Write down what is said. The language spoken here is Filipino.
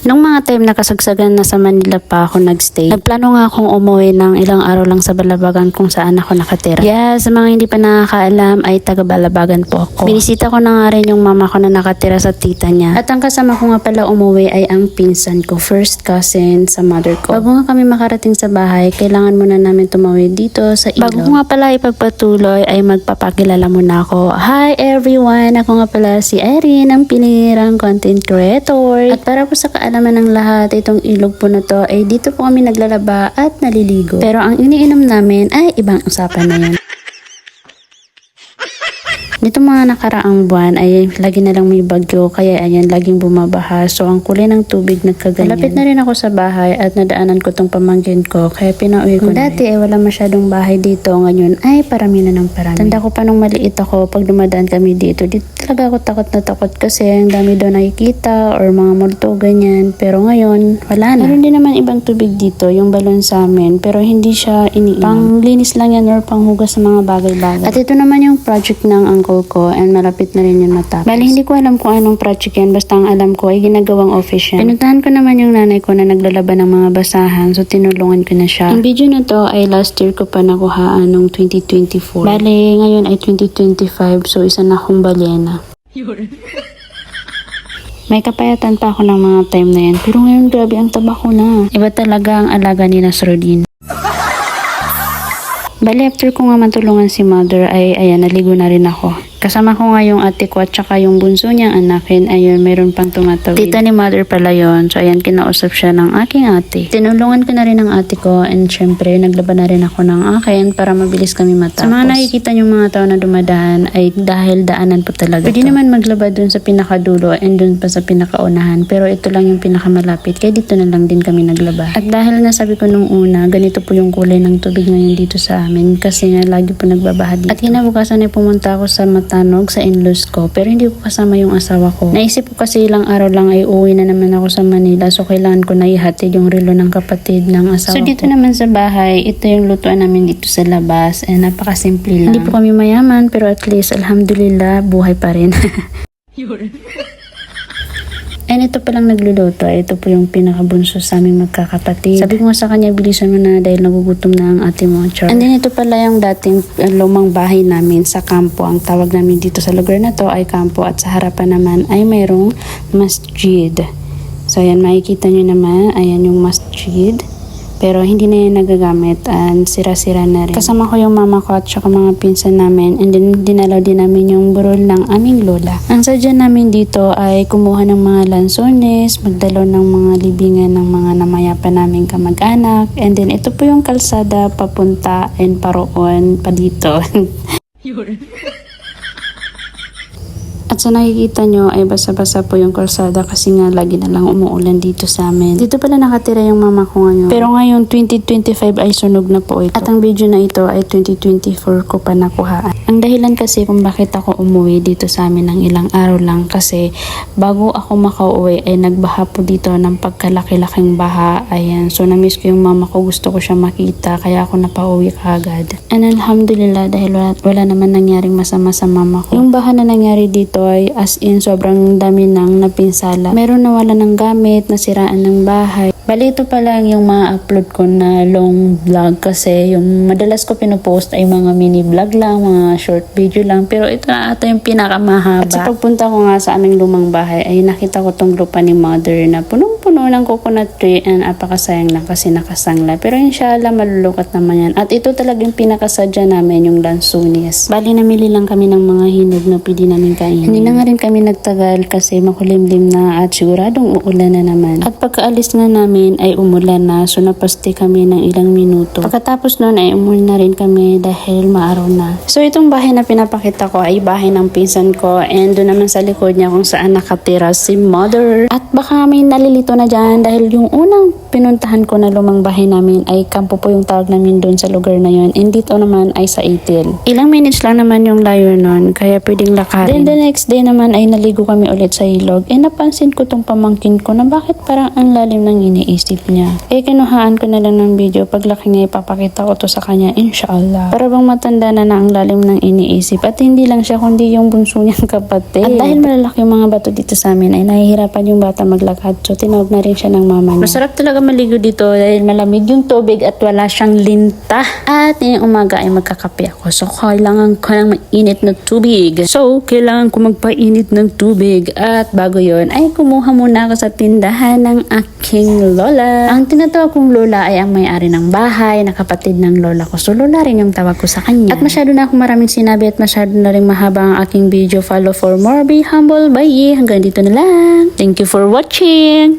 Nung mga time na kasagsagan na sa Manila pa ako nagstay, nagplano nga akong umuwi ng ilang araw lang sa Balabagan kung saan ako nakatira. Yes, sa mga hindi pa nakakaalam ay taga Balabagan po ako. Binisita ko na nga rin yung mama ko na nakatira sa tita niya. At ang kasama ko nga pala umuwi ay ang pinsan ko, first cousin sa mother ko. Bago nga kami makarating sa bahay, kailangan muna namin tumawid dito sa ilog. Bago ko nga pala ipagpatuloy ay magpapakilala muna ako. Hi everyone! Ako nga pala si Irene, ang pinirang content creator. At para po sa kaalaman ng lahat, itong ilog po na to ay dito po kami naglalaba at naliligo. Pero ang iniinom namin ay ibang usapan na yun. Dito mga nakaraang buwan ay lagi na lang may bagyo kaya ayan laging bumabaha so ang kulay ng tubig nagkaganyan. Malapit na rin ako sa bahay at nadaanan ko tong pamangkin ko kaya pinauwi ko na. Dati ay wala masyadong bahay dito, ngayon ay parami na ng parami. Tanda ko pa nung maliit ako pag dumadaan kami dito talaga ako takot na takot kasi ang dami daw nakikita or mga multo ganyan pero ngayon wala na. Meron din naman ibang tubig dito yung balon sa amin pero hindi siya iniinom. Panglinis lang yan or panghugas sa mga bagay-bagay. At ito naman yung project ng uncle ko and malapit na rin yun matapos. Bali, hindi ko alam kung anong project yan basta ang alam ko ay ginagawang office yan. Pinuntahan ko naman yung nanay ko na naglalaban ng mga basahan so tinulungan ko na siya. Ang video na to ay last year ko pa nakuhaan nung 2024. Bali, ngayon ay 2025 so isa na akong balyena. May kapayatan pa ako ng mga time na yan pero ngayon grabe ang taba ko na. Iba talaga ang alaga ni Nasruddin. Bali, after ko nga matulungan si mother ay ayan, naligo na rin ako. Kasama ko nga yung ate ko at saka yung bunso niyang anakin. Ayun, meron pang tumatawid. Tita ni mother pala yun. So ayan, kinausap siya ng aking ate. Tinulungan ko na rin ang ate ko and syempre, naglaban na rin ako ng akin para mabilis kami matapos. Sa mga nakikita yung mga tao na dumadaan ay dahil daanan po talaga. Pwede naman maglaba dun sa pinakadulo and dun pa sa pinakaunahan. Pero ito lang yung pinakamalapit. Kaya dito na lang din kami naglaba. At dahil nasabi ko nung una, ganito po yung kulay ng tubig ngayon dito sa amin. Kasi nga lagi po nagbabaha dito. At kinabukasan ay pumunta ako sa Tanog sa in-laws ko pero hindi ko kasama yung asawa ko. Naisip ko kasi ilang araw lang ay uwi na naman ako sa Manila so kailangan ko na ihatid yung relo ng kapatid ng asawa ko. So dito naman sa bahay, ito yung lutuan namin dito sa labas and napakasimple lang. Hindi po kami mayaman pero at least alhamdulillah buhay pa rin. And ito palang nagluluto. Ito po yung pinakabunso sa aming magkakapatid. Sabi ko nga sa kanya, bilisan mo na dahil nagugutom na ang ate mo. Char. And then ito pala yung dating lumang bahay namin sa kampo. Ang tawag namin dito sa lugar na to ay kampo at sa harapan naman ay mayroong masjid. So ayan, makikita nyo naman. Ayan yung masjid. Pero hindi na yan nagagamit and sira-sira na rin. Kasama ko yung mama ko at saka mga pinsan namin and then dinalaw din namin yung burol ng aming lola. Ang sadya namin dito ay kumuha ng mga lansones, magdalaw ng mga libingan ng mga namayapa naming kamag-anak and then ito po yung kalsada papunta and paroon pa dito. At sa nakikita nyo ay basa-basa po yung kalsada kasi nga lagi na lang umuulan dito sa amin. Dito pala nakatira yung mama ko ngayon. Pero ngayon 2025 ay sunog na po ito. At ang video na ito ay 2024 ko pa nakuhaan. Ang dahilan kasi kung bakit ako umuwi dito sa amin ng ilang araw lang kasi bago ako makauwi ay nagbaha po dito ng pagkalaki-laking baha. Ayan. So na-miss ko yung mama ko, gusto ko siya makita kaya ako napauwi kaagad. And alhamdulillah dahil wala naman nangyaring masama sa mama ko. Yung baha na nangyari dito ay as in sobrang dami nang napinsala. Meron nawala ng gamit, nasiraan ng bahay. Bali ito pa lang yung mga upload ko na long vlog kasi yung madalas ko pinupost ay mga mini vlog lang, mga short video lang. Pero ito na ata yung pinakamahaba. At sa pagpunta ko nga sa aming lumang bahay ay nakita ko tong lupa ni mother na punong-puno ng coconut tree and apakasayang lang kasi nakasangla. Pero inshallah malulukat naman yan. At ito talagang pinakasadya namin yung lansunis. Bali namili lang kami ng mga hinog na pwede namin kainin. Hindi na nga rin kami nagtagal kasi makulimlim na at siguradong uulan na naman. At pagkaalis nga namin ay umulan na so napaste kami ng ilang minuto. Pagkatapos nun ay umulan na rin kami dahil maaraw na. So itong bahay na pinapakita ko ay bahay ng pinsan ko and doon naman sa likod niya kung saan nakatira si mother. At baka may nalilito na dyan dahil yung unang pinuntahan ko na lumang bahay namin ay kampo po yung tawag namin doon sa lugar na yun and dito naman ay sa Itil. Ilang minutes lang naman yung layo nun kaya pwedeng lakarin. Then the next day naman ay naligo kami ulit sa ilog and napansin ko tong pamangkin ko na bakit parang ang lalim ng init. iniisip niya. Kinuhaan ko na lang ng video. Paglaki niya, ipapakita ko to sa kanya, inshallah. Para bang matanda na ang lalim ng iniisip. At hindi lang siya, kundi yung bunso niyang kapatid. At dahil malalaki yung mga bato dito sa amin, ay nahihirapan yung bata maglakad. So, tinawag na rin siya ng mama niya. Masarap talaga maligo dito dahil malamig yung tubig at wala siyang linta. At ngayong umaga ay magkakape ako. So, kailangan ko ng mainit na tubig. So, kailangan ko magpainit ng tubig. At bago yon ay kumuha muna ako sa tindahan ng aking lola. Ang tinatawag kong lola ay ang may-ari ng bahay, na kapatid ng lola ko. So, lola rin yung tawag ko sa kanya. At masyado na akong maraming sinabi at masyado na rin mahaba ang aking video. Follow for more. Be humble. Bye! Hanggang dito na lang. Thank you for watching!